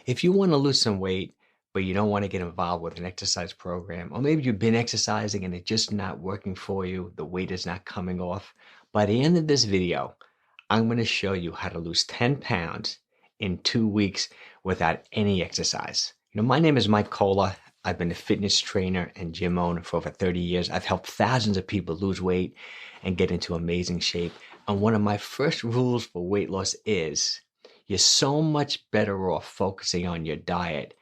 If you want to lose some weight, but you don't want to get involved with an exercise program, or maybe you've been exercising and it's just not working for you, the weight is not coming off, by the end of this video, I'm going to show you how to lose 10 pounds in 2 weeks without any exercise. My name is 𝙒𝘼𝙏𝙏. I've been a fitness trainer and gym owner for over 30 years. I've helped thousands of people lose weight and get into amazing shape. And one of my first rules for weight loss is you're so much better off focusing on your diet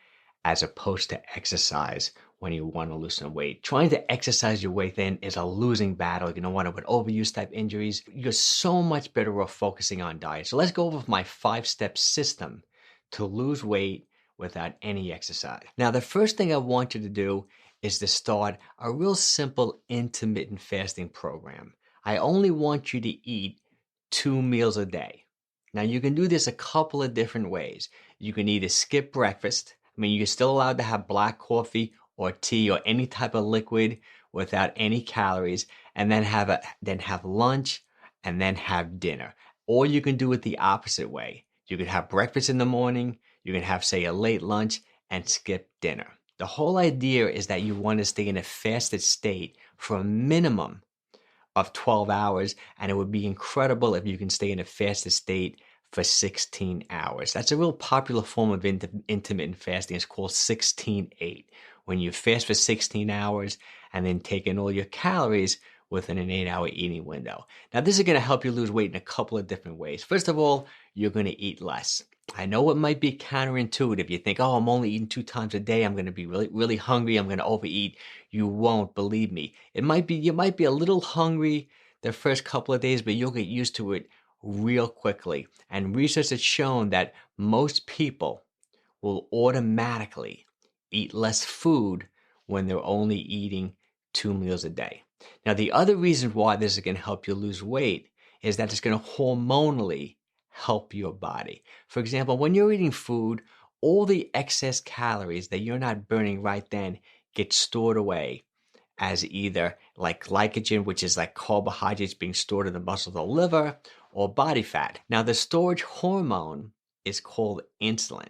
as opposed to exercise when you want to lose some weight. Trying to exercise your way thin is a losing battle. You don't want to with overuse type injuries. You're so much better off focusing on diet. So let's go over my 5-step system to lose weight without any exercise. Now, the first thing I want you to do is to start a real simple intermittent fasting program. I only want you to eat 2 meals a day. Now, you can do this a couple of different ways. You can either skip breakfast. I mean, you're still allowed to have black coffee or tea or any type of liquid without any calories, and then have lunch and then have dinner. Or you can do it the opposite way. You could have breakfast in the morning, you can have, say, a late lunch and skip dinner. The whole idea is that you want to stay in a fasted state for a minimum of 12 hours, and it would be incredible if you can stay in a fasted state for 16 hours. That's a real popular form of intermittent fasting. It's called 16-8. When you fast for 16 hours and then take in all your calories within an 8-hour eating window. Now, this is going to help you lose weight in a couple of different ways. First of all, you're going to eat less. I know it might be counterintuitive. You think, oh, I'm only eating 2 times a day. I'm going to be really, really hungry. I'm going to overeat. You won't, believe me. You might be a little hungry the first couple of days, but you'll get used to it real quickly. And research has shown that most people will automatically eat less food when they're only eating 2 meals a day. Now, the other reason why this is going to help you lose weight is that it's going to hormonally help your body. For example, when you're eating food, all the excess calories that you're not burning right then get stored away as either like glycogen, which is like carbohydrates being stored in the muscle of the liver, or body fat. Now, the storage hormone is called insulin.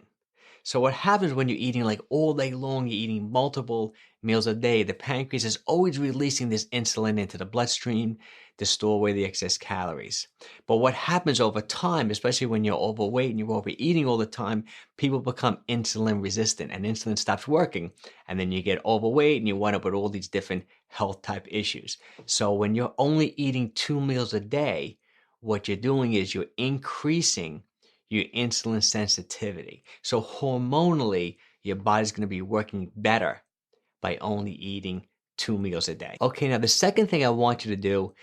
So what happens when you're eating like all day long, you're eating multiple meals a day, the pancreas is always releasing this insulin into the bloodstream to store away the excess calories. But what happens over time, especially when you're overweight and you're overeating all the time, people become insulin resistant and insulin stops working. And then you get overweight and you wind up with all these different health type issues. So when you're only eating 2 meals a day, what you're doing is you're increasing your insulin sensitivity. So hormonally, your body's going to be working better by only eating 2 meals a day. Okay, now the second thing I want you to do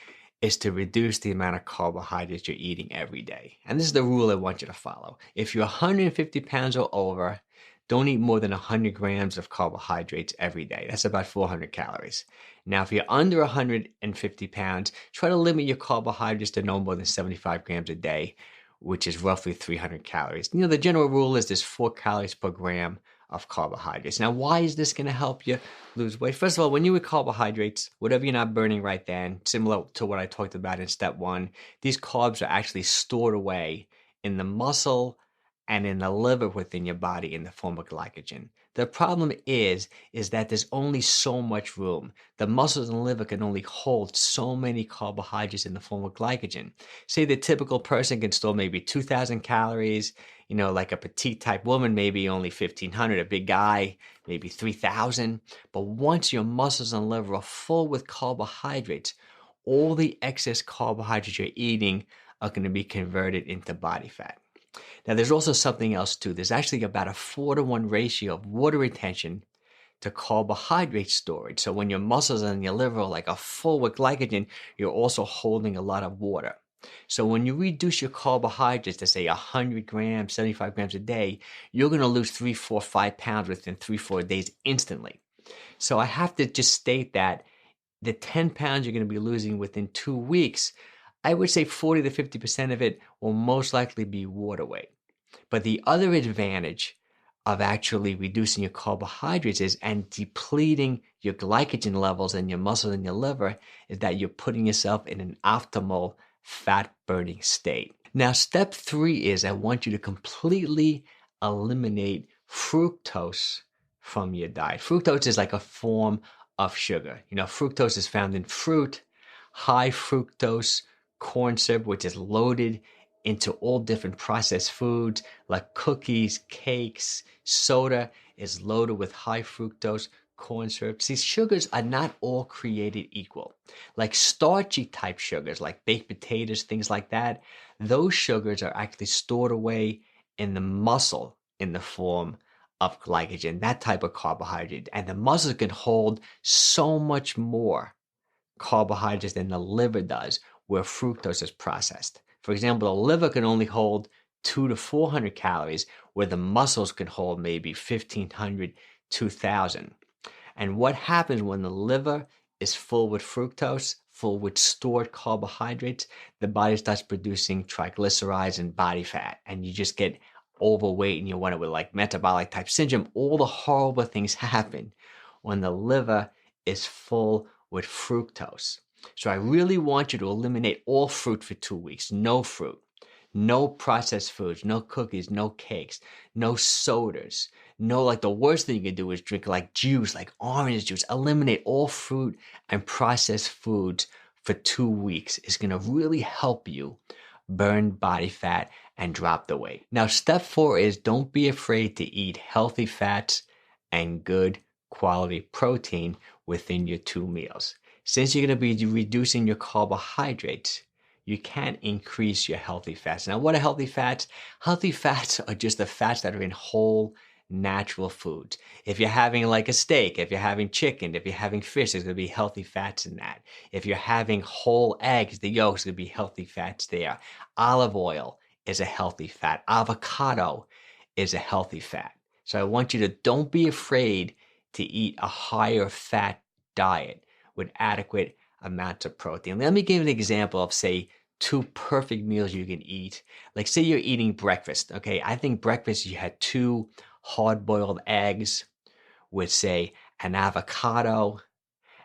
is to reduce the amount of carbohydrates you're eating every day. And this is the rule I want you to follow. If you're 150 pounds or over, don't eat more than 100 grams of carbohydrates every day. That's about 400 calories. Now, if you're under 150 pounds, try to limit your carbohydrates to no more than 75 grams a day, which is roughly 300 calories. The general rule is there's 4 calories per gram of carbohydrates. Now, why is this going to help you lose weight? First of all, when you eat carbohydrates, whatever you're not burning right then, similar to what I talked about in step 1, these carbs are actually stored away in the muscle and in the liver within your body in the form of glycogen. The problem is that there's only so much room. The muscles and liver can only hold so many carbohydrates in the form of glycogen. Say the typical person can store maybe 2,000 calories, like a petite type woman, maybe only 1,500, a big guy, maybe 3,000. But once your muscles and liver are full with carbohydrates, all the excess carbohydrates you're eating are going to be converted into body fat. Now, there's also something else too. There's actually about a 4-to-1 ratio of water retention to carbohydrate storage. So when your muscles and your liver are full with glycogen, you're also holding a lot of water. So when you reduce your carbohydrates to say 100 grams, 75 grams a day, you're going to lose 3, 4, 5 pounds within 3, 4 days instantly. So I have to just state that the 10 pounds you're going to be losing within 2 weeks, I would say 40 to 50% of it will most likely be water weight. But the other advantage of actually reducing your carbohydrates and depleting your glycogen levels in your muscles and your liver is that you're putting yourself in an optimal fat burning state. Now, step 3 is I want you to completely eliminate fructose from your diet. Fructose is like a form of sugar. Fructose is found in fruit, high fructose corn syrup, which is loaded into all different processed foods like cookies, cakes, soda is loaded with high fructose corn syrup. These sugars are not all created equal. Like starchy type sugars, like baked potatoes, things like that, those sugars are actually stored away in the muscle in the form of glycogen, that type of carbohydrate. And the muscle can hold so much more carbohydrates than the liver does, where fructose is processed. For example, the liver can only hold 200 to 400 calories, where the muscles can hold maybe 1,500, 2,000. And what happens when the liver is full with fructose, full with stored carbohydrates, the body starts producing triglycerides and body fat, and you just get overweight and you want it with like metabolic type syndrome. All the horrible things happen when the liver is full with fructose. So I really want you to eliminate all fruit for 2 weeks. No fruit, no processed foods, no cookies, no cakes, no sodas. No, like the worst thing you can do is drink like juice, like orange juice. Eliminate all fruit and processed foods for 2 weeks. It's going to really help you burn body fat and drop the weight. Now, step 4 is don't be afraid to eat healthy fats and good quality protein within your 2 meals. Since you're going to be reducing your carbohydrates, you can increase your healthy fats. Now, what are healthy fats? Healthy fats are just the fats that are in whole natural foods. If you're having like a steak, if you're having chicken, if you're having fish, there's going to be healthy fats in that. If you're having whole eggs, the yolks, going to be healthy fats there. Olive oil is a healthy fat. Avocado is a healthy fat. So I want you to don't be afraid to eat a higher fat diet with adequate amounts of protein. Let me give an example of, say, 2 perfect meals you can eat. Like say you're eating breakfast, okay? I think breakfast you had 2 hard-boiled eggs with, say, an avocado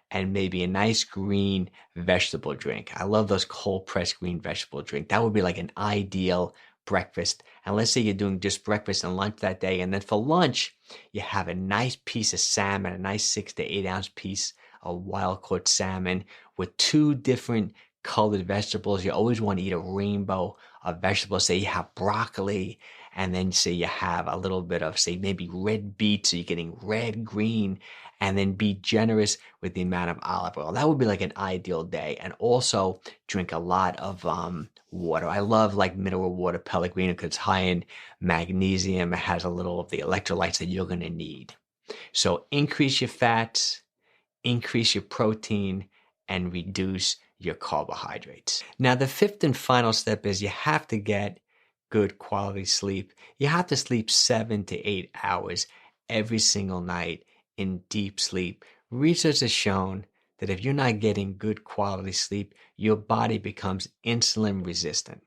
and maybe a nice green vegetable drink. I love those cold-pressed green vegetable drink. That would be like an ideal breakfast. And let's say you're doing just breakfast and lunch that day, and then for lunch, you have a nice piece of salmon, a nice 6 to 8 ounce piece of wild-caught salmon with 2 different colored vegetables. You always want to eat a rainbow of vegetables. Say you have broccoli, and then say you have a little bit of, say, maybe red beets, so you're getting red, green, and then be generous with the amount of olive oil. That would be like an ideal day. And also drink a lot of water. I love like mineral water, Pellegrino, because it's high in magnesium. It has a little of the electrolytes that you're going to need. So increase your fats, increase your protein, and reduce your carbohydrates. Now, the 5th and final step is you have to get good quality sleep. You have to sleep 7 to 8 hours every single night in deep sleep. Research has shown that if you're not getting good quality sleep, your body becomes insulin resistant.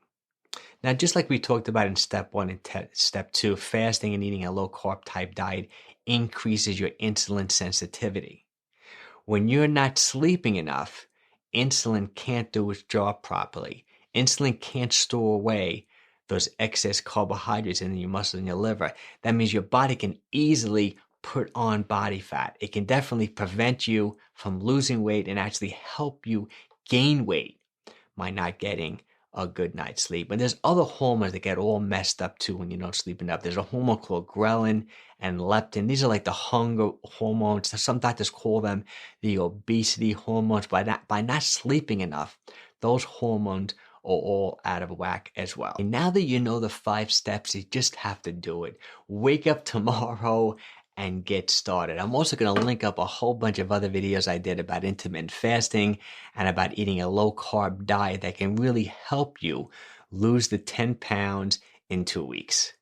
Now, just like we talked about in step 1 and step 2, fasting and eating a low carb type diet increases your insulin sensitivity. When you're not sleeping enough, insulin can't do its job properly. Insulin can't store away those excess carbohydrates in your muscle and your liver. That means your body can easily put on body fat. It can definitely prevent you from losing weight and actually help you gain weight by not getting a good night's sleep. And there's other hormones that get all messed up too when you're not sleeping enough. There's a hormone called ghrelin and leptin. These are like the hunger hormones. Some doctors call them the obesity hormones. By not sleeping enough, those hormones are all out of whack as well. And now that you know the 5 steps, you just have to do it. Wake up tomorrow and get started. I'm also going to link up a whole bunch of other videos I did about intermittent fasting and about eating a low carb diet that can really help you lose the 10 pounds in 2 weeks.